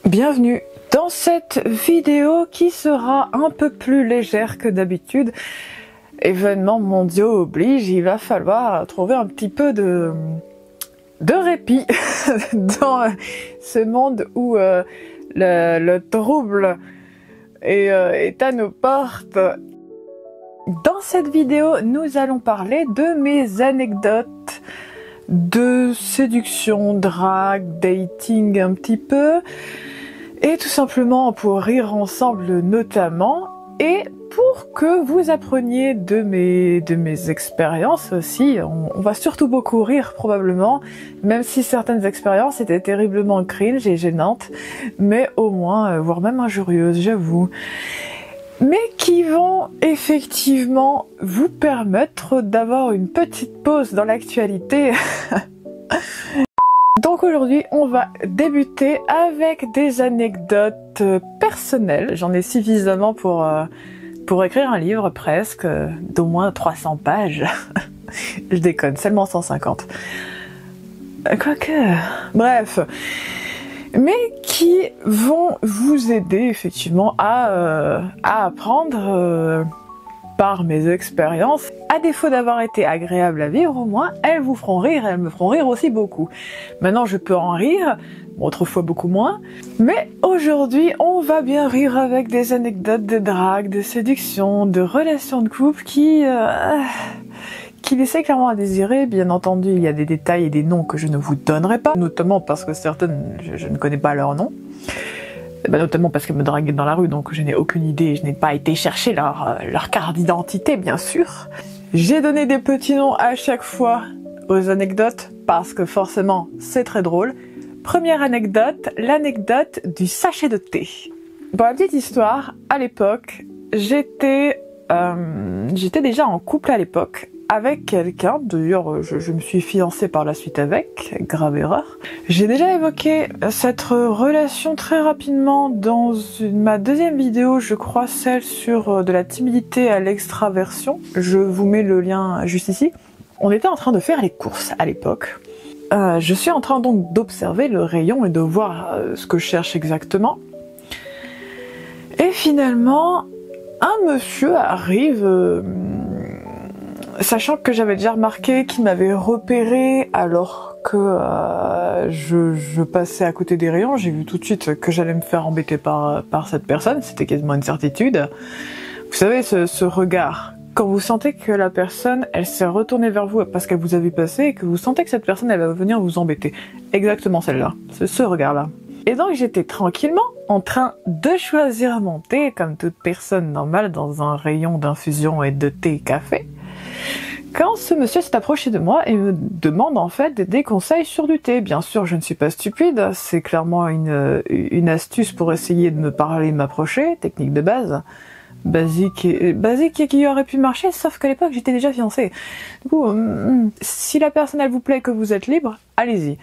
Bienvenue dans cette vidéo qui sera un peu plus légère que d'habitude. Événements mondiaux oblige, il va falloir trouver un petit peu de répit dans ce monde où le trouble est à nos portes. Dans cette vidéo, nous allons parler de mes anecdotes de séduction, drague, dating un petit peu, et tout simplement pour rire ensemble notamment, et pour que vous appreniez de mes expériences aussi. On va surtout beaucoup rire probablement, même si certaines expériences étaient terriblement cringe et gênantes, mais au moins, voire même injurieuses, j'avoue. Mais qui vont effectivement vous permettre d'avoir une petite pause dans l'actualité. Donc aujourd'hui, on va débuter avec des anecdotes personnelles. J'en ai suffisamment pour écrire un livre presque, d'au moins 300 pages. Je déconne, seulement 150. Quoique... Bref... mais qui vont vous aider effectivement à apprendre par mes expériences. À défaut d'avoir été agréables à vivre, au moins elles vous feront rire, elles me feront rire aussi beaucoup. Maintenant je peux en rire, autrefois beaucoup moins, mais aujourd'hui on va bien rire avec des anecdotes de drague, de séduction, de relations de couple qui laissaient clairement à désirer. Bien entendu, il y a des détails et des noms que je ne vous donnerai pas, notamment parce que certaines, je ne connais pas leurs noms. Notamment parce qu'elles me draguaient dans la rue, donc je n'ai aucune idée, je n'ai pas été chercher leur carte d'identité, bien sûr. J'ai donné des petits noms à chaque fois aux anecdotes, parce que forcément, c'est très drôle. Première anecdote, l'anecdote du sachet de thé. Pour la petite histoire, à l'époque, j'étais déjà en couple à l'époque, avec quelqu'un. D'ailleurs, je me suis fiancée par la suite avec, grave erreur. J'ai déjà évoqué cette relation très rapidement dans ma deuxième vidéo, je crois celle sur de la timidité à l'extraversion. Je vous mets le lien juste ici. On était en train de faire les courses à l'époque. Je suis en train donc d'observer le rayon et de voir ce que je cherche exactement. Et finalement, un monsieur arrive... sachant que j'avais déjà remarqué qu'il m'avait repéré alors que je passais à côté des rayons, j'ai vu tout de suite que j'allais me faire embêter par cette personne, c'était quasiment une certitude. Vous savez, ce regard, quand vous sentez que la personne, elle s'est retournée vers vous parce qu'elle vous a vu passer et que vous sentez que cette personne, elle va venir vous embêter. Exactement celle-là, ce regard-là. Et donc j'étais tranquillement en train de choisir mon thé, comme toute personne normale dans un rayon d'infusion et de thé et café, quand ce monsieur s'est approché de moi et me demande en fait des conseils sur du thé. Bien sûr, je ne suis pas stupide, c'est clairement une astuce pour essayer de me parler, m'approcher, technique de base, basique et qui aurait pu marcher, sauf qu'à l'époque j'étais déjà fiancée. Du coup, si la personne elle vous plaît et que vous êtes libre, allez-y.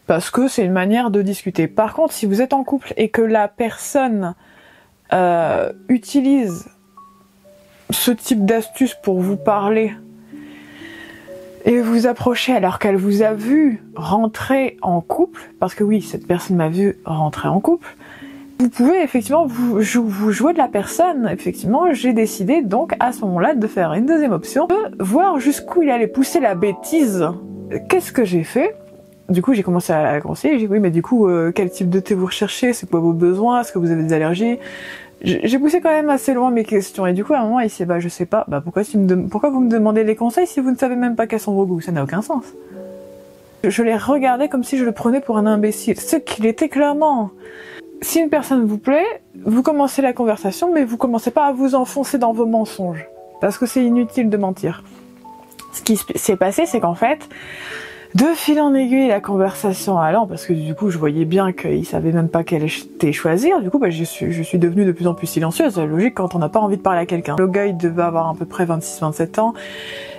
Parce que c'est une manière de discuter. Par contre, si vous êtes en couple et que la personne utilise ce type d'astuce pour vous parler et vous approcher alors qu'elle vous a vu rentrer en couple, parce que oui, cette personne m'a vu rentrer en couple, vous pouvez effectivement vous jouer de la personne. Effectivement, j'ai décidé donc à ce moment-là de faire une deuxième option, de voir jusqu'où il allait pousser la bêtise. Qu'est-ce que j'ai fait ? Du coup, j'ai commencé à conseiller, j'ai dit oui, mais du coup, quel type de thé vous recherchez ? C'est quoi vos besoins ? Est-ce que vous avez des allergies ? J'ai poussé quand même assez loin mes questions, et du coup, à un moment, il s'est dit, je sais pas, pourquoi vous me demandez des conseils si vous ne savez même pas quels sont vos goûts ? Ça n'a aucun sens. Je l'ai regardé comme si je le prenais pour un imbécile, ce qu'il était clairement. Si une personne vous plaît, vous commencez la conversation, mais vous commencez pas à vous enfoncer dans vos mensonges, parce que c'est inutile de mentir. Ce qui s'est passé, c'est qu'en fait, de fil en aiguille, la conversation allant, parce que du coup je voyais bien qu'il savait même pas quel thé choisir, du coup je suis devenue de plus en plus silencieuse, logique quand on n'a pas envie de parler à quelqu'un. Le gars il devait avoir à peu près 26-27 ans,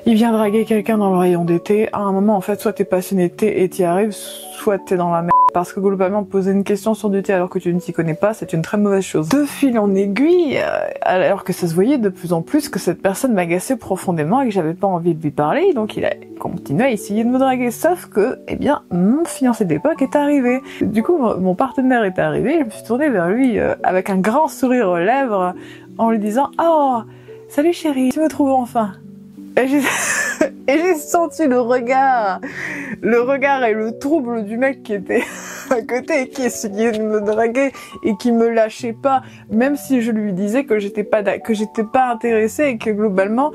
il vient draguer quelqu'un dans le rayon d'été. À un moment, en fait, soit t'es passionné de thé et t'y arrives, soit t'es dans la merde. Parce que globalement, poser une question sur du thé alors que tu ne t'y connais pas, c'est une très mauvaise chose. De fil en aiguille, alors que ça se voyait de plus en plus que cette personne m'agaçait profondément et que j'avais pas envie de lui parler, donc il a continué à essayer de me draguer. Sauf que, eh bien, mon fiancé d'époque est arrivé. Du coup, mon partenaire est arrivé, je me suis tournée vers lui avec un grand sourire aux lèvres en lui disant « Oh, salut chérie, tu me trouves enfin ?» Et j'ai senti le regard et le trouble du mec qui était à côté et qui essayait de me draguer et qui me lâchait pas, même si je lui disais que j'étais pas intéressée et que globalement,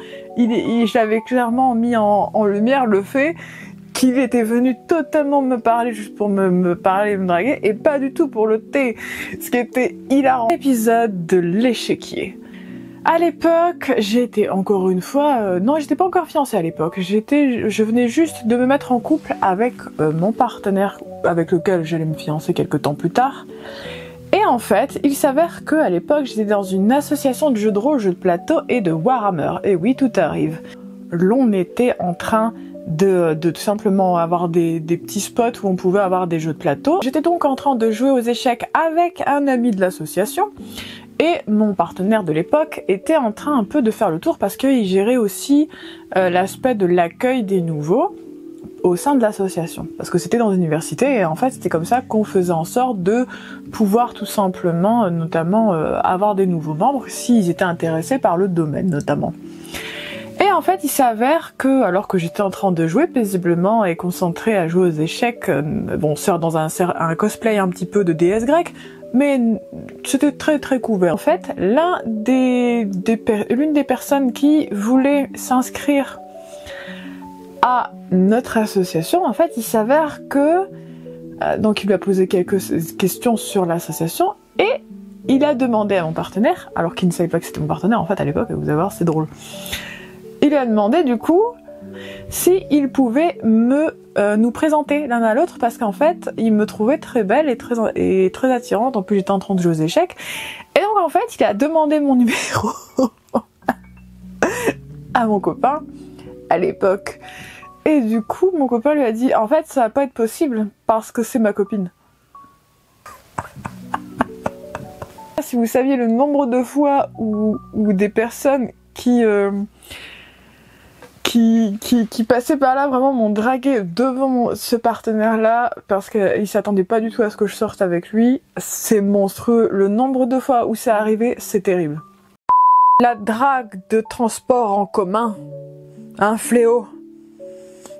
j'avais clairement mis en lumière le fait qu'il était venu totalement me parler juste pour me parler et me draguer et pas du tout pour le thé, ce qui était hilarant. Épisode de l'échiquier. À l'époque, j'étais encore une fois... non, j'étais pas encore fiancée à l'époque. Je venais juste de me mettre en couple avec mon partenaire avec lequel j'allais me fiancer quelques temps plus tard. Et en fait, il s'avère que à l'époque, j'étais dans une association de jeux de rôle, jeux de plateau et de Warhammer. Et oui, tout arrive. L'on était en train de tout simplement avoir des petits spots où on pouvait avoir des jeux de plateau. J'étais donc en train de jouer aux échecs avec un ami de l'association. Et mon partenaire de l'époque était en train un peu de faire le tour parce qu'il gérait aussi l'aspect de l'accueil des nouveaux au sein de l'association. Parce que c'était dans une université et en fait c'était comme ça qu'on faisait en sorte de pouvoir tout simplement, notamment avoir des nouveaux membres s'ils étaient intéressés par le domaine notamment. Et en fait, il s'avère que, alors que j'étais en train de jouer paisiblement et concentrée à jouer aux échecs, bon, dans un cosplay un petit peu de déesse grecque, mais c'était très très couvert. En fait, l'une des personnes qui voulait s'inscrire à notre association, en fait, il s'avère que donc il lui a posé quelques questions sur l'association et il a demandé à mon partenaire, alors qu'il ne savait pas que c'était mon partenaire en fait à l'époque, vous allez voir, c'est drôle. Il lui a demandé du coup s'il pouvait nous présenter l'un à l'autre parce qu'en fait il me trouvait très belle et très attirante. En plus j'étais en train de jouer aux échecs et donc en fait il a demandé mon numéro à mon copain à l'époque et du coup mon copain lui a dit en fait ça va pas être possible parce que c'est ma copine. Si vous saviez le nombre de fois où des personnes qui passaient par là vraiment m'ont dragué devant ce partenaire-là parce qu'il s'attendait pas du tout à ce que je sorte avec lui. C'est monstrueux. Le nombre de fois où c'est arrivé, c'est terrible. La drague de transport en commun. Un fléau.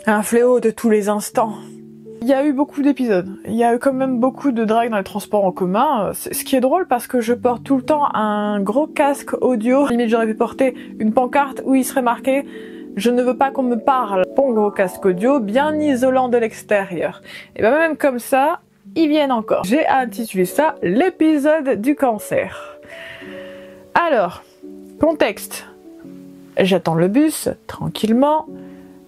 Un fléau de tous les instants. Il y a eu beaucoup d'épisodes. Il y a eu quand même beaucoup de drague dans les transports en commun. Ce qui est drôle parce que je porte tout le temps un gros casque audio. Limite j'aurais pu porter une pancarte où il serait marqué « Je ne veux pas qu'on me parle ». Bon gros casque audio, bien isolant de l'extérieur. Et ben même comme ça, ils viennent encore. J'ai intitulé ça « L'épisode du cancer ». Alors, contexte. J'attends le bus, tranquillement.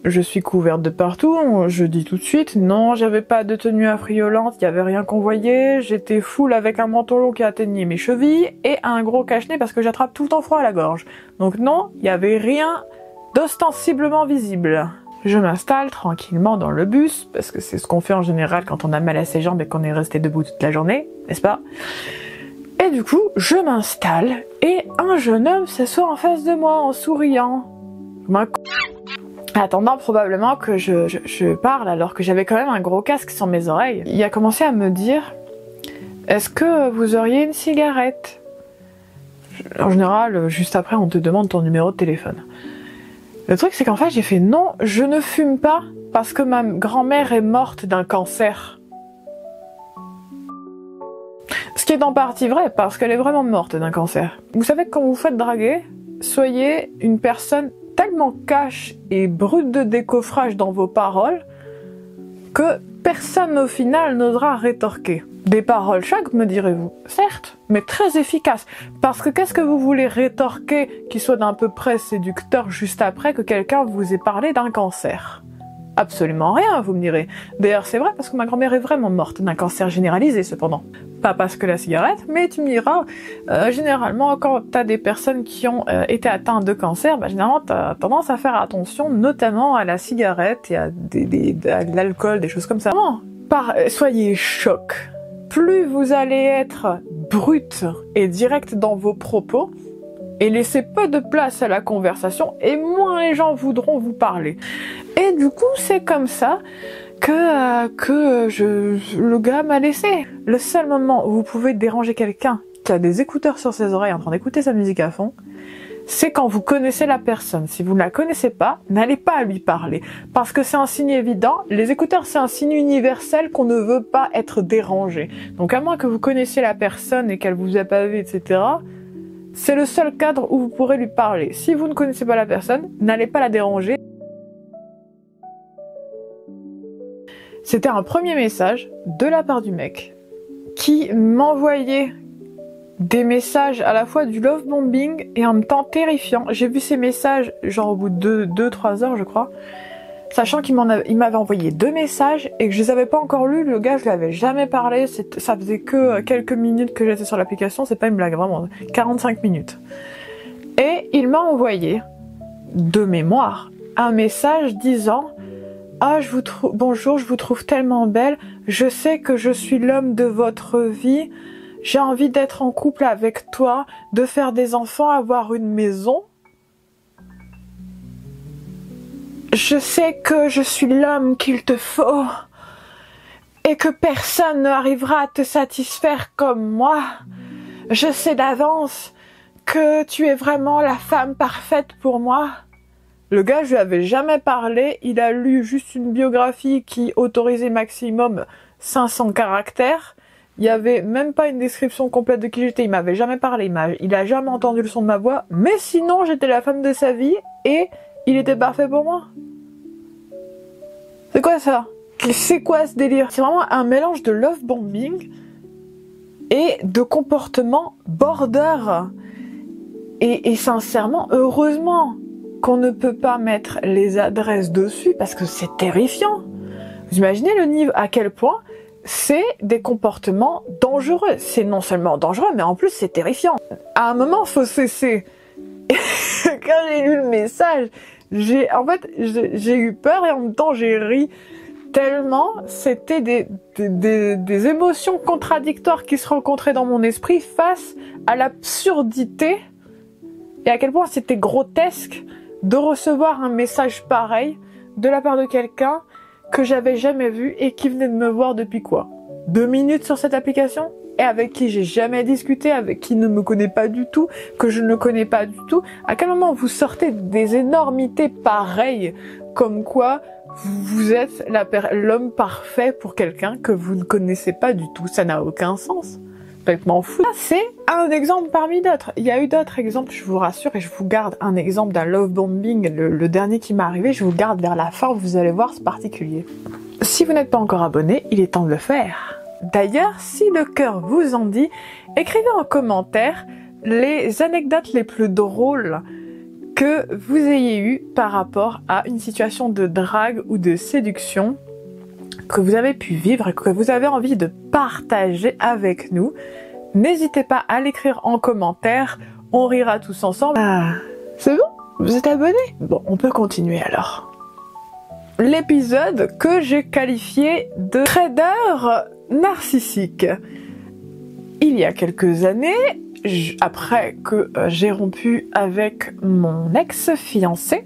Je suis couverte de partout, je dis tout de suite, non, j'avais pas de tenue affriolante, il y avait rien qu'on voyait, j'étais full avec un manteau long qui atteignait mes chevilles et un gros cache-nez parce que j'attrape tout le temps froid à la gorge. Donc non, il y avait rien d'ostensiblement visible. Je m'installe tranquillement dans le bus, parce que c'est ce qu'on fait en général quand on a mal à ses jambes et qu'on est resté debout toute la journée, n'est-ce pas? Et du coup, je m'installe et un jeune homme s'assoit en face de moi en souriant. Attendant probablement que je parle alors que j'avais quand même un gros casque sur mes oreilles. Il a commencé à me dire « Est-ce que vous auriez une cigarette ?» En général, juste après, on te demande ton numéro de téléphone. Le truc, c'est qu'en fait, j'ai fait « Non, je ne fume pas parce que ma grand-mère est morte d'un cancer. » Ce qui est en partie vrai, parce qu'elle est vraiment morte d'un cancer. Vous savez que quand vous faites draguer, soyez une personne tellement cash et brute de décoffrage dans vos paroles que personne au final n'osera rétorquer. Des paroles chocs, me direz-vous. Certes, mais très efficaces. Parce que qu'est-ce que vous voulez rétorquer qui soit d'un peu près séducteur juste après que quelqu'un vous ait parlé d'un cancer? absolument rien, vous me direz. D'ailleurs, c'est vrai parce que ma grand-mère est vraiment morte d'un cancer généralisé, cependant. Pas parce que la cigarette, mais tu me diras, généralement, quand t'as des personnes qui ont été atteintes de cancer, généralement, t'as tendance à faire attention, notamment à la cigarette et à l'alcool, des choses comme ça. Vraiment, soyez choc. Plus vous allez être brut et direct dans vos propos, et laissez peu de place à la conversation, et moins les gens voudront vous parler. Et du coup, c'est comme ça que le gars m'a laissé. Le seul moment où vous pouvez déranger quelqu'un qui a des écouteurs sur ses oreilles en train d'écouter sa musique à fond, c'est quand vous connaissez la personne. Si vous ne la connaissez pas, n'allez pas lui parler. Parce que c'est un signe évident. Les écouteurs, c'est un signe universel qu'on ne veut pas être dérangé. Donc à moins que vous connaissiez la personne et qu'elle vous a pas vu, etc., c'est le seul cadre où vous pourrez lui parler. Si vous ne connaissez pas la personne, n'allez pas la déranger. C'était un premier message de la part du mec qui m'envoyait des messages à la fois du love bombing et en même temps terrifiant. J'ai vu ces messages genre au bout de 2-3 heures je crois, sachant qu'il m'avait envoyé 2 messages et que je les avais pas encore lus. Le gars, je lui avais jamais parlé, ça faisait que quelques minutes que j'étais sur l'application, c'est pas une blague, vraiment 45 minutes. Et il m'a envoyé de mémoire un message disant: ah, bonjour, je vous trouve tellement belle, je sais que je suis l'homme de votre vie, j'ai envie d'être en couple avec toi, de faire des enfants, avoir une maison. Je sais que je suis l'homme qu'il te faut et que personne n'arrivera à te satisfaire comme moi. Je sais d'avance que tu es vraiment la femme parfaite pour moi. Le gars, je lui avais jamais parlé, il a lu juste une biographie qui autorisait maximum 500 caractères. Il y avait même pas une description complète de qui j'étais, il m'avait jamais parlé, il a jamais entendu le son de ma voix, mais sinon j'étais la femme de sa vie et il était parfait pour moi. C'est quoi ça? C'est quoi ce délire? C'est vraiment un mélange de love bombing et de comportement border. Et sincèrement, heureusement qu'on ne peut pas mettre les adresses dessus parce que c'est terrifiant. Vous imaginez le niveau à quel point c'est des comportements dangereux. C'est non seulement dangereux, mais en plus c'est terrifiant. À un moment, faut cesser. Quand j'ai lu le message, j'ai eu peur et en même temps j'ai ri tellement. C'était des émotions contradictoires qui se rencontraient dans mon esprit face à l'absurdité et à quel point c'était grotesque de recevoir un message pareil de la part de quelqu'un que j'avais jamais vu et qui venait de me voir depuis quoi? 2 minutes sur cette application? Et avec qui j'ai jamais discuté, avec qui ne me connaît pas du tout, que je ne connais pas du tout. À quel moment vous sortez des énormités pareilles, comme quoi vous êtes l'homme parfait pour quelqu'un que vous ne connaissez pas du tout? Ça n'a aucun sens. Complètement fou. C'est un exemple parmi d'autres. Il y a eu d'autres exemples, je vous rassure, et je vous garde un exemple d'un love bombing, le dernier qui m'est arrivé, je vous le garde vers la fin, vous allez voir, c'est particulier. Si vous n'êtes pas encore abonné, il est temps de le faire. D'ailleurs, si le cœur vous en dit, écrivez en commentaire les anecdotes les plus drôles que vous ayez eues par rapport à une situation de drague ou de séduction que vous avez pu vivre et que vous avez envie de partager avec nous. N'hésitez pas à l'écrire en commentaire, on rira tous ensemble. Ah, c'est bon? Vous êtes abonné? Bon, on peut continuer alors. L'épisode que j'ai qualifié de trader narcissique. Il y a quelques années, après que j'ai rompu avec mon ex-fiancé,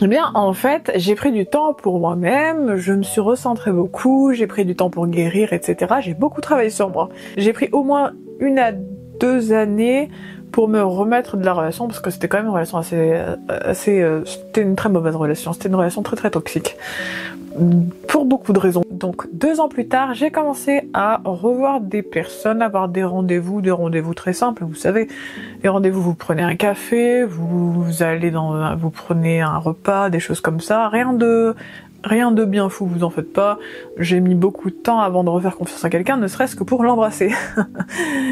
eh bien, en fait, j'ai pris du temps pour moi-même, je me suis recentrée beaucoup, j'ai pris du temps pour guérir, etc. J'ai beaucoup travaillé sur moi. J'ai pris au moins 1 à 2 années pour me remettre de la relation, parce que c'était quand même une relation c'était une très mauvaise relation, c'était une relation très très toxique. Pour beaucoup de raisons. Donc 2 ans plus tard, j'ai commencé à revoir des personnes, avoir des rendez-vous très simples, vous savez, les rendez-vous, vous prenez un café, vous allez vous prenez un repas, des choses comme ça, rien de bien fou, vous en faites pas. J'ai mis beaucoup de temps avant de refaire confiance à quelqu'un, ne serait-ce que pour l'embrasser.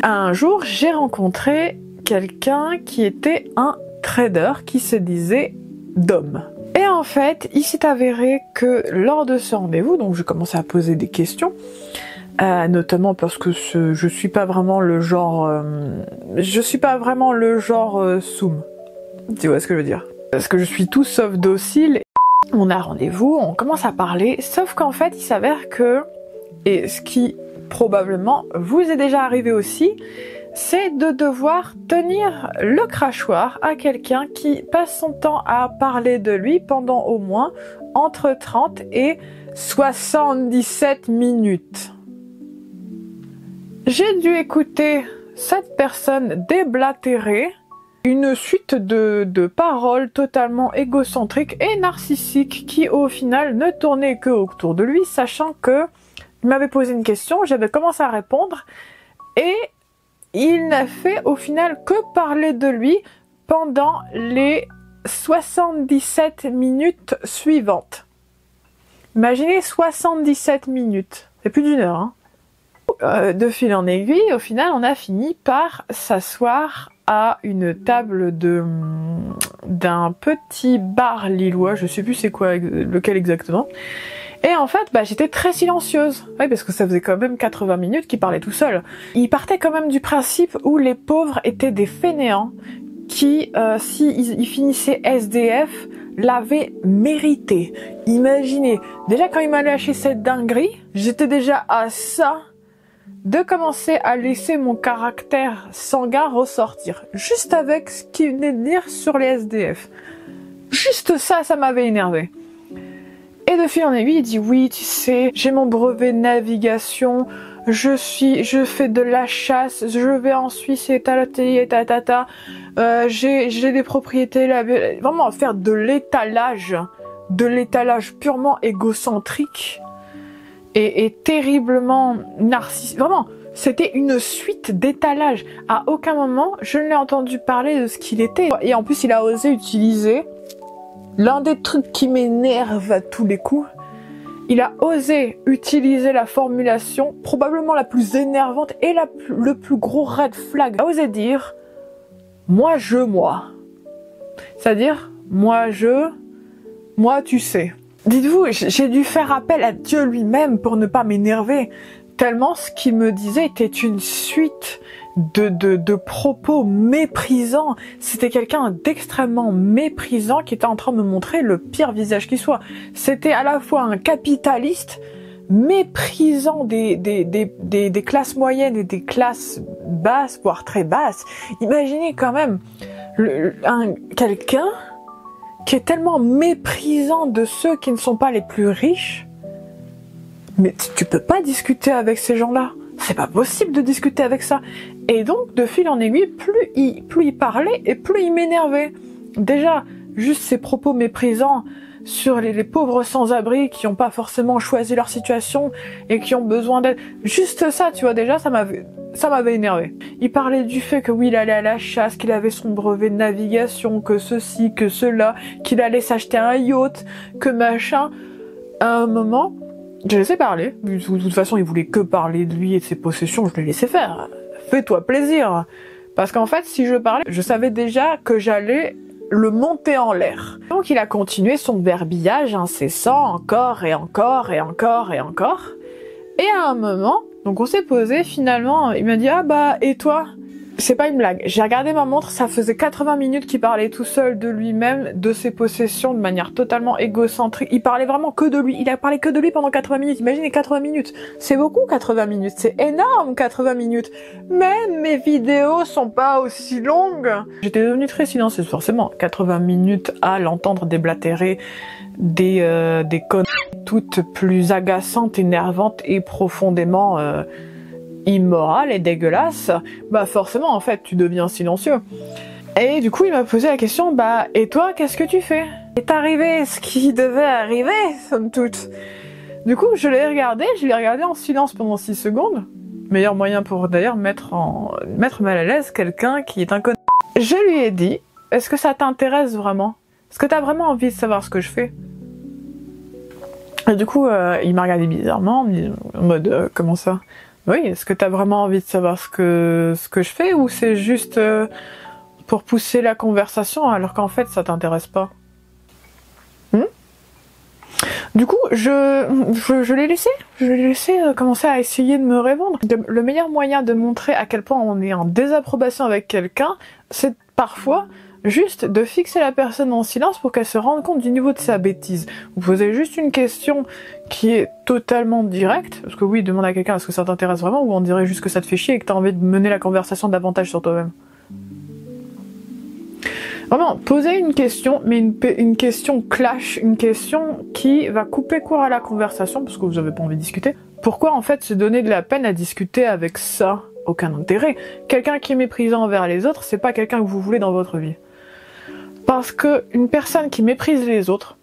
Un jour, j'ai rencontré quelqu'un qui était un trader qui se disait d'homme. Et en fait, il s'est avéré que lors de ce rendez-vous, donc je commençais à poser des questions, notamment parce que je suis pas vraiment le genre, soum. Tu vois ce que je veux dire? Parce que je suis tout sauf docile. On a rendez-vous, on commence à parler, sauf qu'en fait, il s'avère que, et ce qui probablement vous est déjà arrivé aussi, c'est de devoir tenir le crachoir à quelqu'un qui passe son temps à parler de lui pendant au moins entre 30 et 77 minutes. J'ai dû écouter cette personne déblatérer une suite de paroles totalement égocentriques et narcissiques qui au final ne tournaient que autour de lui, sachant que il m'avait posé une question, j'avais commencé à répondre et il n'a fait au final que parler de lui pendant les 77 minutes suivantes. Imaginez 77 minutes, c'est plus d'1 heure. De fil en aiguille, au final, on a fini par s'asseoir à une table d'un petit bar lillois, je sais plus c'est quoi, lequel exactement. Et en fait, j'étais très silencieuse. Oui, parce que ça faisait quand même 80 minutes qu'il parlait tout seul. Il partait quand même du principe où les pauvres étaient des fainéants qui, s'ils finissaient SDF, l'avaient mérité. Imaginez, déjà quand il m'a lâché cette dinguerie, j'étais déjà à ça de commencer à laisser mon caractère sanguin ressortir. Juste avec ce qu'il venait de dire sur les SDF. Juste ça, ça m'avait énervé. Et de fil en aiguille, il dit oui, tu sais, j'ai mon brevet de navigation, je fais de la chasse, je vais en Suisse et j'ai des propriétés là, vraiment faire de l'étalage purement égocentrique et terriblement narcissique. Vraiment, c'était une suite d'étalages. À aucun moment, je ne l'ai entendu parler de ce qu'il était. Et en plus, il a osé utiliser l'un des trucs qui m'énerve à tous les coups. Il a osé utiliser la formulation probablement la plus énervante et le plus gros red flag. Il a osé dire « moi je, moi ». C'est-à-dire « moi je, moi tu sais ». Dites-vous, j'ai dû faire appel à Dieu lui-même pour ne pas m'énerver, tellement ce qu'il me disait était une suite de propos méprisants. C'était quelqu'un d'extrêmement méprisant qui était en train de me montrer le pire visage qui soit. C'était à la fois un capitaliste méprisant des classes moyennes et des classes basses, voire très basses. Imaginez quand même quelqu'un qui est tellement méprisant de ceux qui ne sont pas les plus riches. Mais tu peux pas discuter avec ces gens-là. C'est pas possible de discuter avec ça. Et donc, de fil en aiguille, plus il parlait et plus il m'énervait. Déjà, juste ces propos méprisants sur les pauvres sans-abri qui n'ont pas forcément choisi leur situation et qui ont besoin d'aide. Juste ça, tu vois, déjà, ça m'avait énervé. Il parlait du fait que oui, il allait à la chasse, qu'il avait son brevet de navigation, que ceci, que cela, qu'il allait s'acheter un yacht, que machin. À un moment, j'ai laissé parler. De toute façon, il voulait que parler de lui et de ses possessions, je l'ai laissé faire. Fais-toi plaisir. Parce qu'en fait, si je parlais, je savais déjà que j'allais le monter en l'air. Donc il a continué son verbillage incessant, encore et encore et encore et encore. Et à un moment, donc on s'est posé, finalement, il m'a dit « Ah bah, et toi ?» C'est pas une blague. J'ai regardé ma montre, ça faisait 80 minutes qu'il parlait tout seul de lui-même, de ses possessions, de manière totalement égocentrique. Il parlait vraiment que de lui. Il a parlé que de lui pendant 80 minutes. Imaginez 80 minutes. C'est beaucoup 80 minutes. C'est énorme 80 minutes. Même mes vidéos sont pas aussi longues. J'étais devenue très silencieuse, forcément. 80 minutes à l'entendre déblatérer des conneries toutes plus agaçantes, énervantes et profondément immorales et dégueulasses, bah forcément en fait tu deviens silencieux. Et du coup il m'a posé la question, bah et toi qu'est-ce que tu fais? Est arrivé ce qui devait arriver, somme toute. Du coup je l'ai regardé en silence pendant 6 secondes. Meilleur moyen pour d'ailleurs mettre mal à l'aise quelqu'un qui est un con. Je lui ai dit, est-ce que ça t'intéresse vraiment? Est-ce que t'as vraiment envie de savoir ce que je fais? Et du coup il m'a regardé bizarrement, en mode comment ça? Oui, est-ce que t'as vraiment envie de savoir ce que je fais ou c'est juste pour pousser la conversation alors qu'en fait ça t'intéresse pas? Du coup, je l'ai laissé. Je l'ai laissé commencer à essayer de me répondre. Le meilleur moyen de montrer à quel point on est en désapprobation avec quelqu'un, c'est parfois juste de fixer la personne en silence pour qu'elle se rende compte du niveau de sa bêtise. Vous posez juste une question qui est totalement directe, parce que oui, demande à quelqu'un est-ce que ça t'intéresse vraiment, ou on dirait juste que ça te fait chier et que t'as envie de mener la conversation davantage sur toi-même. Vraiment, posez une question, mais une question clash, une question qui va couper court à la conversation, parce que vous avez pas envie de discuter. Pourquoi en fait se donner de la peine à discuter avec ça? Aucun intérêt. Quelqu'un qui est méprisant envers les autres, c'est pas quelqu'un que vous voulez dans votre vie. Parce que une personne qui méprise les autres,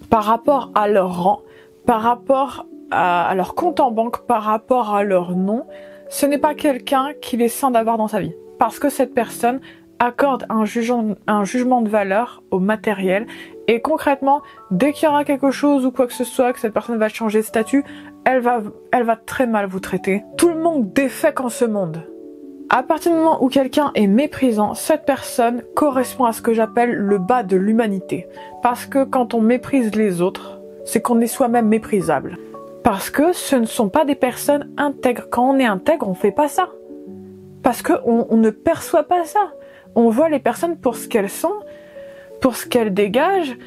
par rapport à leur rang, par rapport à leur compte en banque, par rapport à leur nom, ce n'est pas quelqu'un qu'il est sain d'avoir dans sa vie. Parce que cette personne accorde un jugement de valeur au matériel, et concrètement, dès qu'il y aura quelque chose ou quoi que ce soit, que cette personne va changer de statut, elle va très mal vous traiter. Tout le monde défèque en ce monde. À partir du moment où quelqu'un est méprisant, cette personne correspond à ce que j'appelle le bas de l'humanité. Parce que quand on méprise les autres, c'est qu'on est soi-même méprisable. Parce que ce ne sont pas des personnes intègres. Quand on est intègre, on fait pas ça. Parce que on ne perçoit pas ça. On voit les personnes pour ce qu'elles sont, pour ce qu'elles dégagent,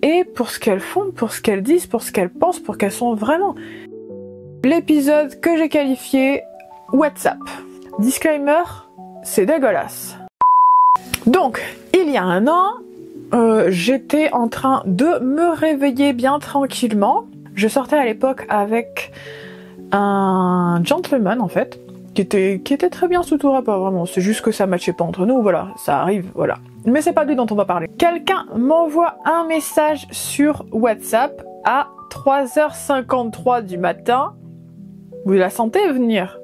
et pour ce qu'elles font, pour ce qu'elles disent, pour ce qu'elles pensent, pour qu'elles sont vraiment. L'épisode que j'ai qualifié WhatsApp. Disclaimer, c'est dégueulasse. Donc, il y a un an, j'étais en train de me réveiller bien tranquillement. Je sortais à l'époque avec un gentleman en fait, qui était très bien sous tout rapport, vraiment. C'est juste que ça matchait pas entre nous, voilà, ça arrive, voilà. Mais c'est pas lui dont on va parler. Quelqu'un m'envoie un message sur WhatsApp à 3h53 du matin. Vous la sentez venir?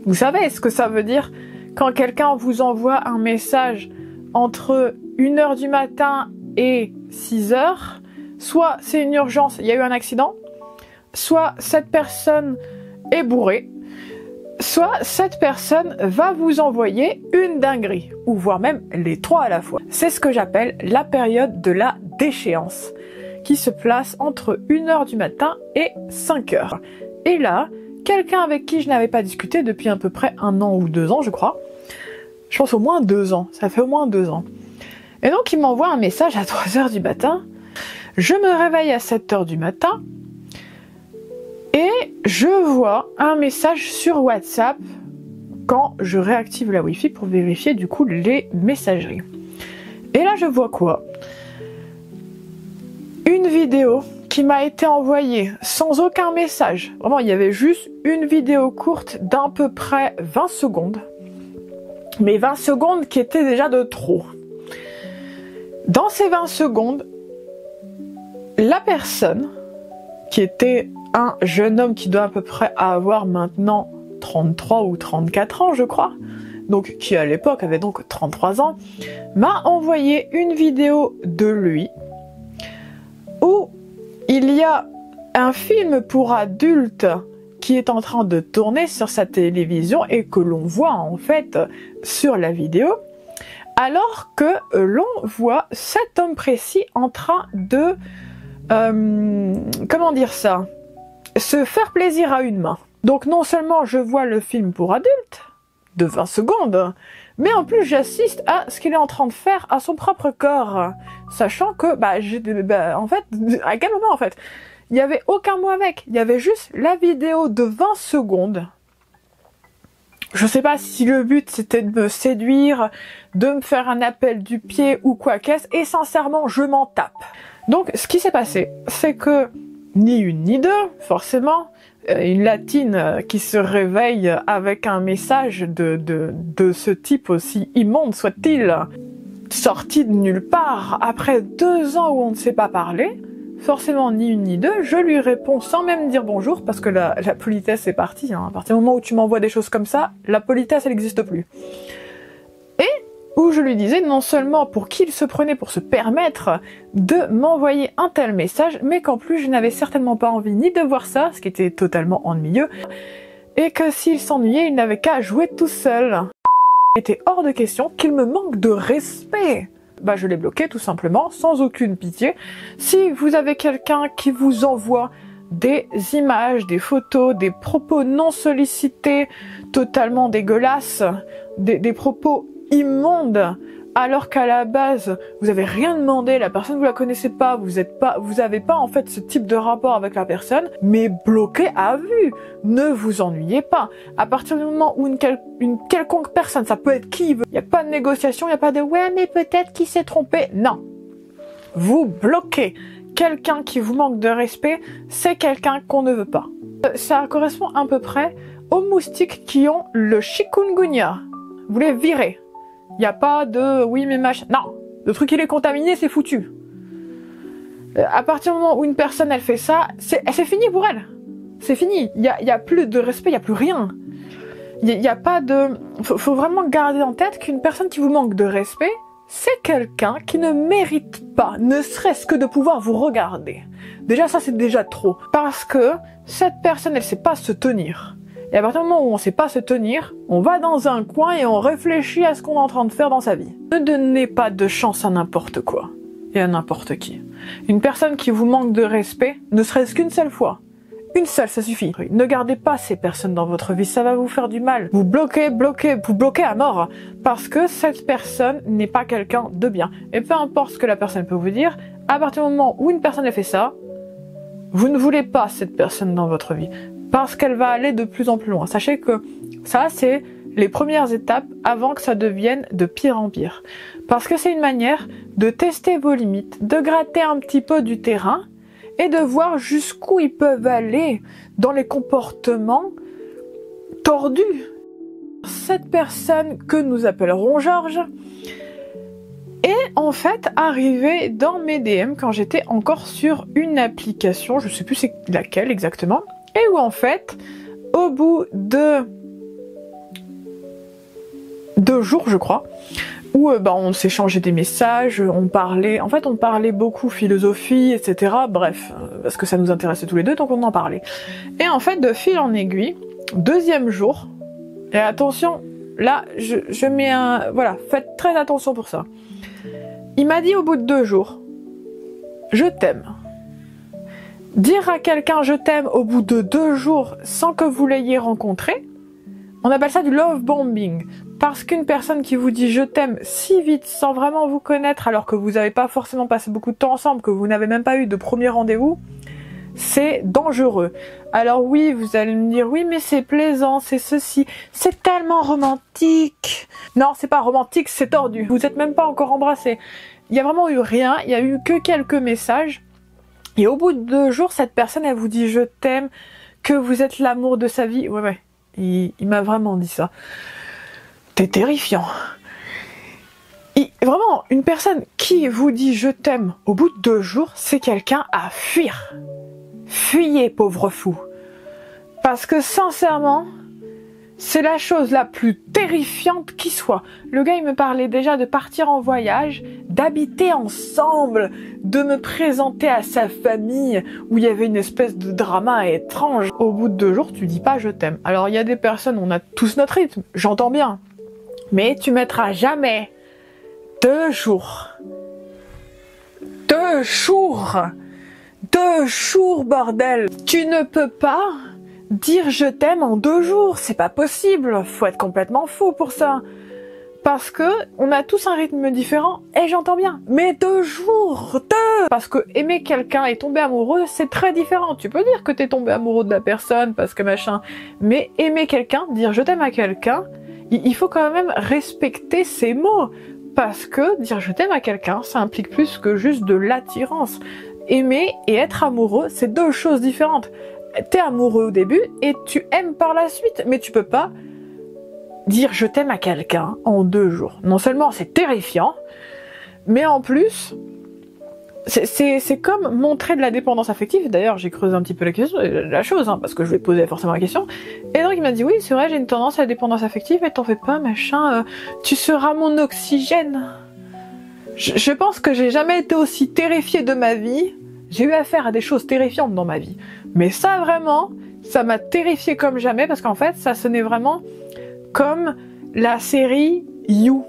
Vous savez ce que ça veut dire quand quelqu'un vous envoie un message entre 1h du matin et 6h? Soit c'est une urgence, il y a eu un accident, soit cette personne est bourrée, soit cette personne va vous envoyer une dinguerie, ou voire même les trois à la fois. C'est ce que j'appelle la période de la déchéance, qui se place entre 1h du matin et 5h. Et là, quelqu'un avec qui je n'avais pas discuté depuis à peu près 1 an ou 2 ans, je crois. Je pense au moins 2 ans, ça fait au moins 2 ans. Et donc il m'envoie un message à 3h du matin. Je me réveille à 7h du matin. Et je vois un message sur WhatsApp quand je réactive la Wi-Fi pour vérifier du coup les messageries. Et là je vois quoi? Une vidéo qui m'a été envoyée sans aucun message. Vraiment, il y avait juste une vidéo courte d'à peu près 20 secondes. Mais 20 secondes qui étaient déjà de trop. Dans ces 20 secondes, la personne, qui était un jeune homme qui doit à peu près avoir maintenant 33 ou 34 ans, je crois, donc qui à l'époque avait donc 33 ans, m'a envoyé une vidéo de lui où il y a un film pour adultes qui est en train de tourner sur sa télévision et que l'on voit en fait sur la vidéo, alors que l'on voit cet homme précis en train de comment dire ça, se faire plaisir à une main. Donc non seulement je vois le film pour adultes de 20 secondes, mais en plus j'assiste à ce qu'il est en train de faire à son propre corps, sachant que en fait, à quel moment en fait, il n'y avait aucun mot avec, il y avait juste la vidéo de 20 secondes. Je sais pas si le but c'était de me séduire, de me faire un appel du pied ou quoi qu'est-ce, et sincèrement je m'en tape. Donc ce qui s'est passé, c'est que ni une ni deux, forcément, une latine qui se réveille avec un message de ce type aussi immonde soit-il, sorti de nulle part, après 2 ans où on ne s'est pas parlé, forcément ni une ni deux, je lui réponds sans même dire bonjour, parce que la politesse est partie, hein. À partir du moment où tu m'envoies des choses comme ça, la politesse elle n'existe plus. Et où je lui disais non seulement pour qui il se prenait pour se permettre de m'envoyer un tel message, mais qu'en plus je n'avais certainement pas envie ni de voir ça, ce qui était totalement ennuyeux, et que s'il s'ennuyait, il n'avait qu'à jouer tout seul. Il était hors de question qu'il me manque de respect. bah je l'ai bloqué tout simplement, sans aucune pitié. Si vous avez quelqu'un qui vous envoie des images, des photos, des propos non sollicités, totalement dégueulasses, des propos immondes, alors qu'à la base, vous avez rien demandé, la personne vous la connaissez pas, vous avez pas en fait ce type de rapport avec la personne, mais bloqué à vue. Ne vous ennuyez pas. À partir du moment où une quelconque personne, ça peut être qui veut, il y a pas de négociation, il y a pas de ouais mais peut-être qu'il s'est trompé. Non. Vous bloquez. Quelqu'un qui vous manque de respect, c'est quelqu'un qu'on ne veut pas. Ça correspond à peu près aux moustiques qui ont le chikungunya. Vous les virez. Il n'y a pas de oui mais machin. Non, le truc il est contaminé, c'est foutu. À partir du moment où une personne elle fait ça, c'est fini pour elle. C'est fini. Il y a plus de respect, il y a plus rien. Il y a pas de. Faut vraiment garder en tête qu'une personne qui vous manque de respect, c'est quelqu'un qui ne mérite pas, ne serait-ce que de pouvoir vous regarder. Déjà ça c'est déjà trop, parce que cette personne elle sait pas se tenir. Et à partir du moment où on sait pas se tenir, on va dans un coin et on réfléchit à ce qu'on est en train de faire dans sa vie. Ne donnez pas de chance à n'importe quoi et à n'importe qui. Une personne qui vous manque de respect, ne serait-ce qu'une seule fois. Une seule, ça suffit. Ne gardez pas ces personnes dans votre vie, ça va vous faire du mal. Vous bloquez à mort, parce que cette personne n'est pas quelqu'un de bien. Et peu importe ce que la personne peut vous dire, à partir du moment où une personne a fait ça, vous ne voulez pas cette personne dans votre vie. Parce qu'elle va aller de plus en plus loin. Sachez que ça, c'est les premières étapes avant que ça devienne de pire en pire. Parce que c'est une manière de tester vos limites, de gratter un petit peu du terrain et de voir jusqu'où ils peuvent aller dans les comportements tordus. Cette personne que nous appellerons Georges est en fait arrivée dans mes DM quand j'étais encore sur une application, je sais plus c'est laquelle exactement, et où en fait, au bout de 2 jours je crois, où on s'échangeait des messages, on parlait beaucoup philosophie, etc. Bref, parce que ça nous intéressait tous les deux, donc on en parlait. Et en fait, de fil en aiguille, 2e jour, et attention, là, je mets un... Voilà, faites très attention pour ça. Il m'a dit au bout de 2 jours, je t'aime. Dire à quelqu'un je t'aime au bout de 2 jours sans que vous l'ayez rencontré, on appelle ça du love bombing. Parce qu'une personne qui vous dit je t'aime si vite sans vraiment vous connaître alors que vous n'avez pas forcément passé beaucoup de temps ensemble, que vous n'avez même pas eu de premier rendez-vous, c'est dangereux. Alors oui, vous allez me dire oui mais c'est plaisant, c'est ceci, c'est tellement romantique. Non, c'est pas romantique, c'est tordu. Vous êtes même pas encore embrassés. Il y a vraiment eu rien, il y a eu que quelques messages. Et au bout de 2 jours, cette personne, elle vous dit je t'aime, que vous êtes l'amour de sa vie. Ouais, il m'a vraiment dit ça. T'es terrifiant. Vraiment, une personne qui vous dit je t'aime au bout de 2 jours, c'est quelqu'un à fuir. Fuyez, pauvre fou. Parce que sincèrement, c'est la chose la plus terrifiante qui soit. Le gars, il me parlait déjà de partir en voyage, d'habiter ensemble, de me présenter à sa famille, où il y avait une espèce de drama étrange. Au bout de 2 jours, tu dis pas je t'aime. Alors, il y a des personnes, on a tous notre rythme, j'entends bien. Mais tu mettras jamais 2 jours. 2 jours 2 jours, bordel. Tu ne peux pas dire je t'aime en 2 jours, c'est pas possible, faut être complètement fou pour ça. Parce que on a tous un rythme différent, et j'entends bien, mais 2 jours, 2. Parce que aimer quelqu'un et tomber amoureux, c'est très différent. Tu peux dire que t'es tombé amoureux de la personne, parce que machin, mais aimer quelqu'un, dire je t'aime à quelqu'un, il faut quand même respecter ses mots. Parce que dire je t'aime à quelqu'un, ça implique plus que juste de l'attirance. Aimer et être amoureux, c'est 2 choses différentes. T'es amoureux au début et tu aimes par la suite, mais tu peux pas dire je t'aime à quelqu'un en 2 jours. Non seulement c'est terrifiant, mais en plus c'est comme montrer de la dépendance affective. D'ailleurs j'ai creusé un petit peu la chose, parce que je vais poser forcément la question. Et donc il m'a dit oui c'est vrai, j'ai une tendance à la dépendance affective, mais t'en fais pas machin, tu seras mon oxygène. Je pense que j'ai jamais été aussi terrifiée de ma vie. J'ai eu affaire à des choses terrifiantes dans ma vie. Mais ça vraiment, ça m'a terrifiée comme jamais, parce qu'en fait, ça sonnait vraiment comme la série You.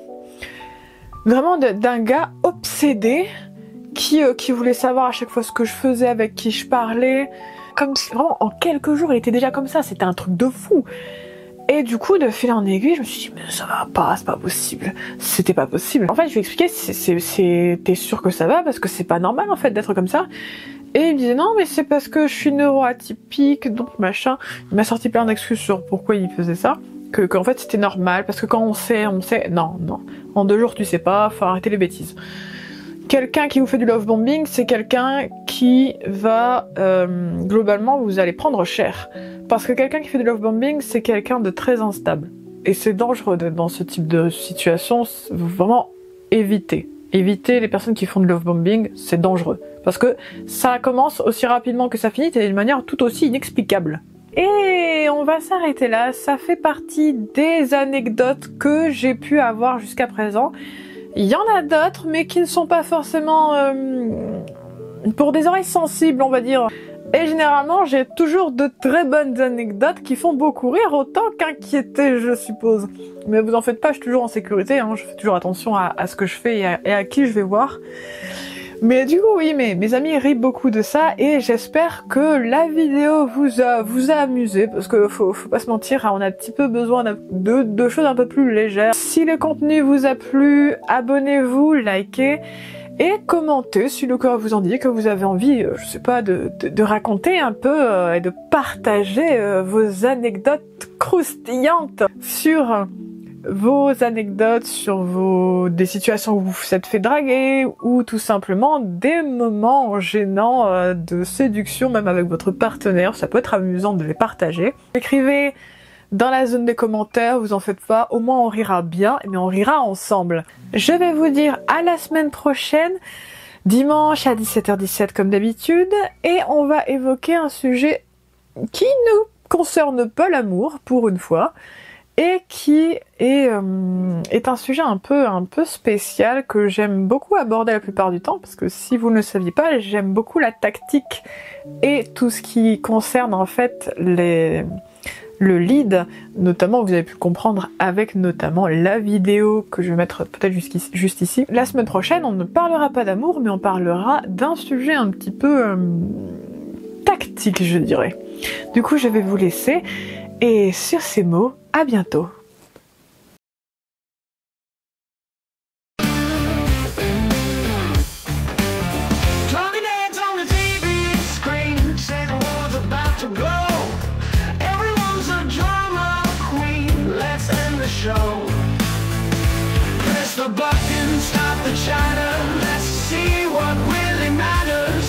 Vraiment d'un gars obsédé qui voulait savoir à chaque fois ce que je faisais, avec qui je parlais. Comme si vraiment en quelques jours il était déjà comme ça, c'était un truc de fou. Et du coup, de fil en aiguille, je me suis dit, mais ça va pas, c'est pas possible. C'était pas possible. En fait, je lui ai expliqué, t'es sûr que ça va, parce que c'est pas normal, en fait, d'être comme ça. Et il me disait, non, mais c'est parce que je suis neuroatypique, donc machin. Il m'a sorti plein d'excuses sur pourquoi il faisait ça. Qu'en fait, c'était normal, parce que quand on sait. Non. En 2 jours, tu sais pas, faut arrêter les bêtises. Quelqu'un qui vous fait du love bombing, c'est quelqu'un qui va, globalement, vous allez prendre cher. Parce que quelqu'un qui fait du love bombing, c'est quelqu'un de très instable. Et c'est dangereux dans ce type de situation. Vraiment, évitez. Évitez les personnes qui font du love bombing, c'est dangereux. Parce que ça commence aussi rapidement que ça finit, et d'une manière tout aussi inexplicable. Et on va s'arrêter là. Ça fait partie des anecdotes que j'ai pu avoir jusqu'à présent. Il y en a d'autres, mais qui ne sont pas forcément pour des oreilles sensibles, on va dire. Et généralement, j'ai toujours de très bonnes anecdotes qui font beaucoup rire, autant qu'inquiéter, je suppose. Mais vous en faites pas, je suis toujours en sécurité, hein, je fais toujours attention à ce que je fais et à qui je vais voir. Mais du coup, oui, mes amis rient beaucoup de ça, et j'espère que la vidéo vous a amusé, parce que faut pas se mentir, on a un petit peu besoin de choses un peu plus légères. Si le contenu vous a plu, abonnez-vous, likez, et commentez si le cœur vous en dit, que vous avez envie, je sais pas, de raconter un peu et de partager vos anecdotes croustillantes sur vos anecdotes, sur des situations où vous vous êtes fait draguer, ou tout simplement des moments gênants de séduction, même avec votre partenaire. Ça peut être amusant de les partager. Écrivez dans la zone des commentaires, vous en faites pas, au moins on rira bien, mais on rira ensemble. Je vais vous dire à la semaine prochaine, dimanche à 17h17 comme d'habitude, et on va évoquer un sujet qui ne concerne pas l'amour, pour une fois, et qui est un sujet un peu spécial que j'aime beaucoup aborder la plupart du temps, parce que si vous ne le saviez pas, j'aime beaucoup la tactique et tout ce qui concerne en fait le lead, notamment, vous avez pu le comprendre avec notamment la vidéo que je vais mettre peut-être juste ici. La semaine prochaine, on ne parlera pas d'amour, mais on parlera d'un sujet un petit peu tactique, je dirais. Du coup, je vais vous laisser, et sur ces mots, à bientôt. Press the button.